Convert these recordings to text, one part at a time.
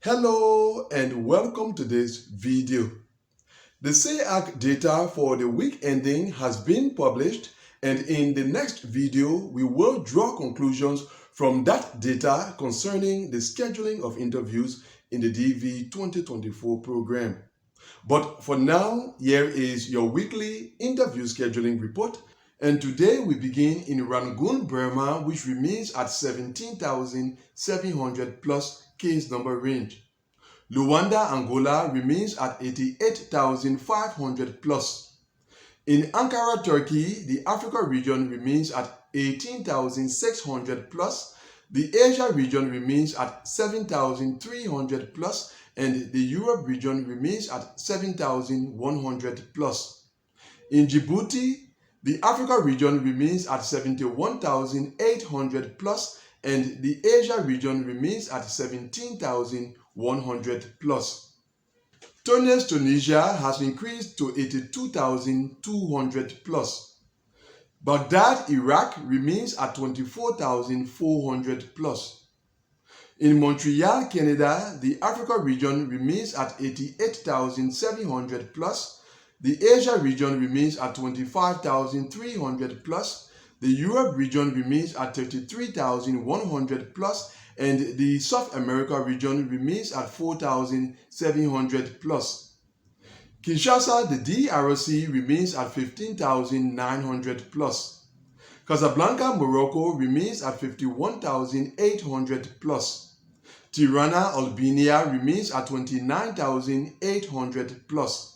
Hello and welcome to this video. The CEAC data for the week ending has been published, and in the next video we will draw conclusions from that data concerning the scheduling of interviews in the DV 2024 program. But for now, here is your weekly interview scheduling report. And today we begin in Rangoon, Burma, which remains at 17,700 plus case number range. Luanda, Angola remains at 88,500 plus. In Ankara, Turkey, the Africa region remains at 18,600 plus. The Asia region remains at 7,300 plus, and the Europe region remains at 7,100 plus. In Djibouti, the Africa region remains at 71,800 plus, and the Asia region remains at 17,100 plus. Tunis, Tunisia has increased to 82,200 plus. Baghdad, Iraq remains at 24,400 plus. In Montreal, Canada, the Africa region remains at 88,700 plus. The Asia region remains at 25,300 plus. The Europe region remains at 33,100 plus, and the South America region remains at 4,700 plus. Kinshasa, the DRC remains at 15,900 plus. Casablanca, Morocco remains at 51,800 plus. Tirana, Albania remains at 29,800 plus.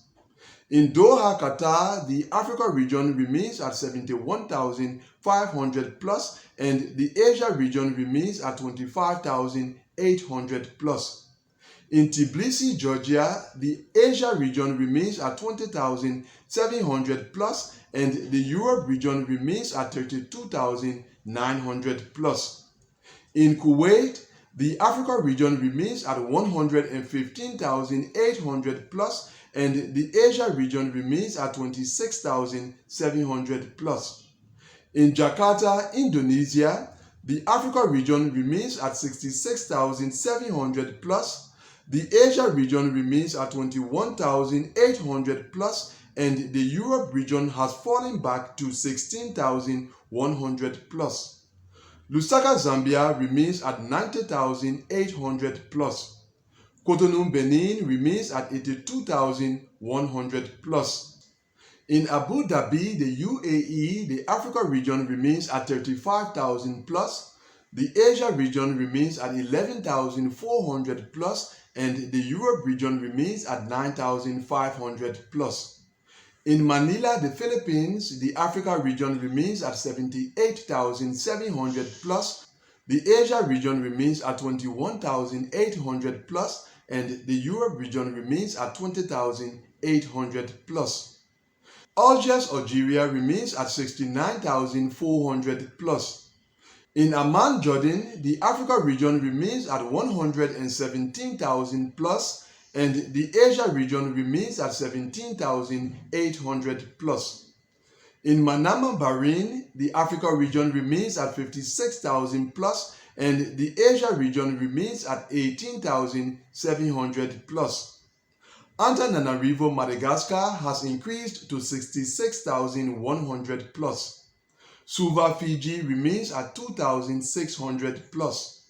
In Doha, Qatar, the Africa region remains at 71,500 plus, and the Asia region remains at 25,800 plus. In Tbilisi, Georgia, the Asia region remains at 20,700 plus, and the Europe region remains at 32,900 plus. In Kuwait, the Africa region remains at 115,800 plus, and the Asia region remains at 26,700 plus. In Jakarta, Indonesia, the Africa region remains at 66,700 plus, the Asia region remains at 21,800 plus, and the Europe region has fallen back to 16,100 plus. Lusaka, Zambia remains at 90,800 plus. Cotonou, Benin remains at 82,100 plus. In Abu Dhabi, the UAE, the Africa region remains at 35,000 plus. The Asia region remains at 11,400 plus, and the Europe region remains at 9,500 plus. In Manila, the Philippines, the Africa region remains at 78,700 plus. The Asia region remains at 21,800 plus, and the Europe region remains at 20,800 plus. Algiers, Algeria remains at 69,400 plus. In Amman, Jordan, the Africa region remains at 117,000 plus, and the Asia region remains at 17,800 plus. In Manama, Bahrain, the Africa region remains at 56,000 plus, and the Asia region remains at 18,700 plus. Antananarivo, Madagascar has increased to 66,100 plus. Suva, Fiji remains at 2,600 plus.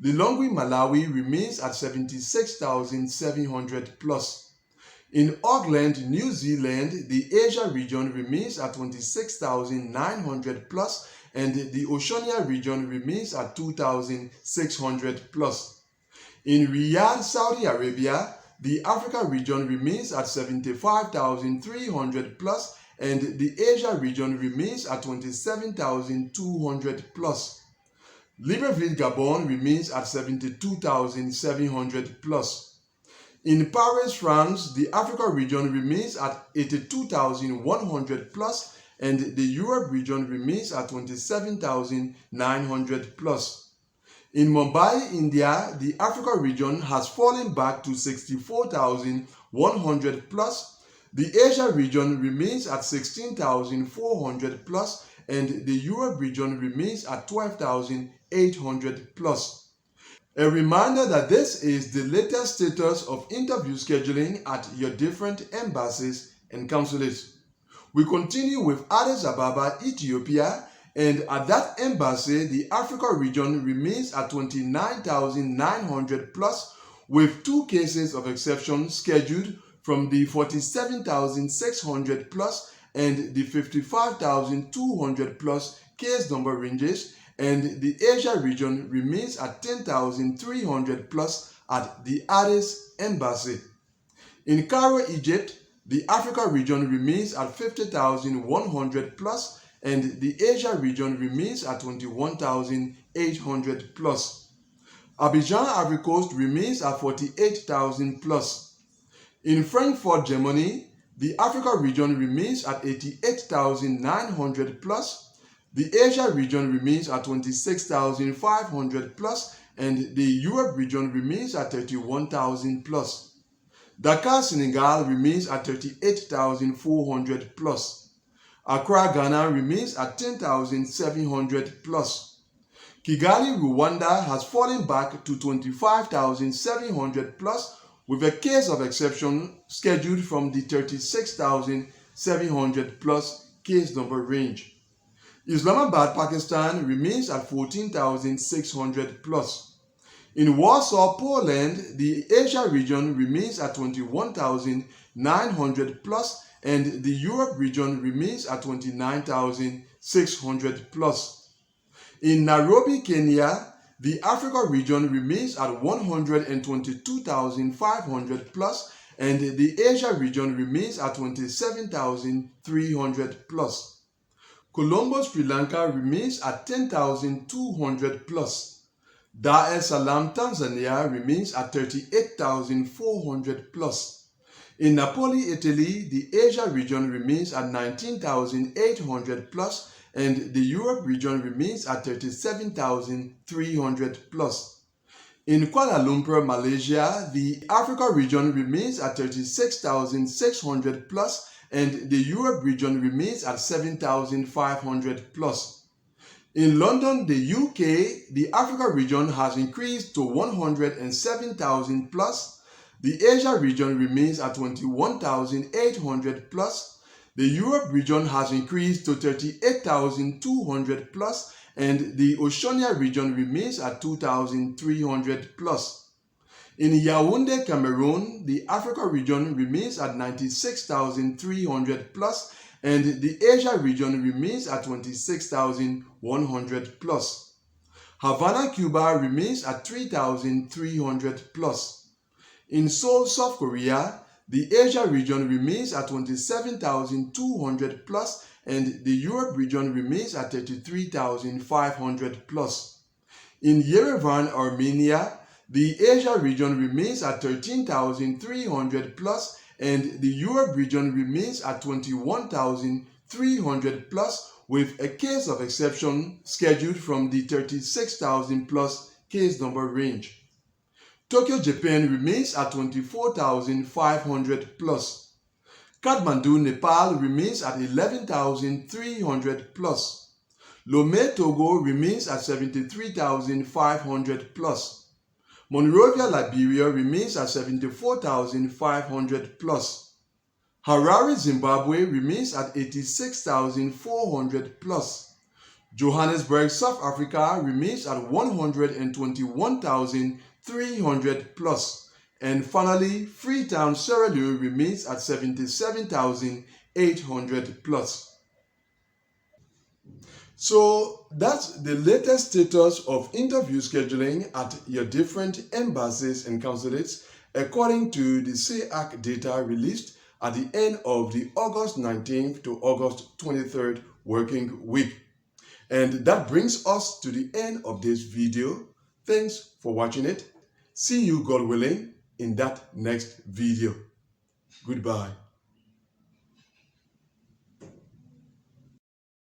Lilongwe, Malawi remains at 76,700 plus. In Auckland, New Zealand, the Asia region remains at 26,900 plus, and the Oceania region remains at 2,600 plus. In Riyadh, Saudi Arabia, the Africa region remains at 75,300 plus, and the Asia region remains at 27,200 plus. Libreville, Gabon remains at 72,700 plus. In Paris, France, the Africa region remains at 82,100 plus, and the Europe region remains at 27,900 plus. In Mumbai, India, the Africa region has fallen back to 64,100 plus. The Asia region remains at 16,400 plus, and the Europe region remains at 12,800 plus. A reminder that this is the latest status of interview scheduling at your different embassies and consulates. We continue with Addis Ababa, Ethiopia, and at that embassy, the Africa region remains at 29,900 plus, with 2 cases of exception scheduled from the 47,600 plus and the 55,200 plus case number ranges, and the Asia region remains at 10,300 plus at the Addis embassy. In Cairo, Egypt, the Africa region remains at 50,100 plus and the Asia region remains at 21,800 plus. Abidjan, Ivory Coast remains at 48,000 plus. In Frankfurt, Germany, the Africa region remains at 88,900 plus. The Asia region remains at 26,500 plus and the Europe region remains at 31,000 plus. Dakar, Senegal remains at 38,400 plus. Accra, Ghana remains at 10,700 plus. Kigali, Rwanda has fallen back to 25,700 plus with a case of exception scheduled from the 36,700 plus case number range. Islamabad, Pakistan remains at 14,600 plus. In Warsaw, Poland, the Asia region remains at 21,900 plus and the Europe region remains at 29,600 plus. In Nairobi, Kenya, the Africa region remains at 122,500 plus and the Asia region remains at 27,300 plus. Colombo, Sri Lanka remains at 10,200 plus. Dar es Salaam, Tanzania remains at 38,400 plus. In Napoli, Italy, the Asia region remains at 19,800 plus and the Europe region remains at 37,300 plus. In Kuala Lumpur, Malaysia, the Africa region remains at 36,600 plus and the Europe region remains at 7,500 plus. In London, the UK, the Africa region has increased to 107,000 plus. The Asia region remains at 21,800 plus. The Europe region has increased to 38,200 plus and the Oceania region remains at 2,300 plus. In Yaoundé, Cameroon, the Africa region remains at 96,300 plus and the Asia region remains at 26,100 plus. Havana, Cuba remains at 3,300 plus. In Seoul, South Korea, the Asia region remains at 27,200 plus and the Europe region remains at 33,500 plus. In Yerevan, Armenia, the Asia region remains at 13,300 plus and the Europe region remains at 21,300 plus with a case of exception scheduled from the 36,000 plus case number range. Tokyo, Japan remains at 24,500 plus. Kathmandu, Nepal remains at 11,300 plus. Lomé, Togo remains at 73,500 plus. Monrovia, Liberia remains at 74,500 plus. Harare, Zimbabwe remains at 86,400 plus. Johannesburg, South Africa remains at 121,300 plus. And finally, Freetown, Sierra Leone remains at 77,800 plus. So that's the latest status of interview scheduling at your different embassies and consulates according to the CEAC data released at the end of the August 19th to August 23rd working week. And that brings us to the end of this video. Thanks for watching it. See you, God willing, in that next video. Goodbye.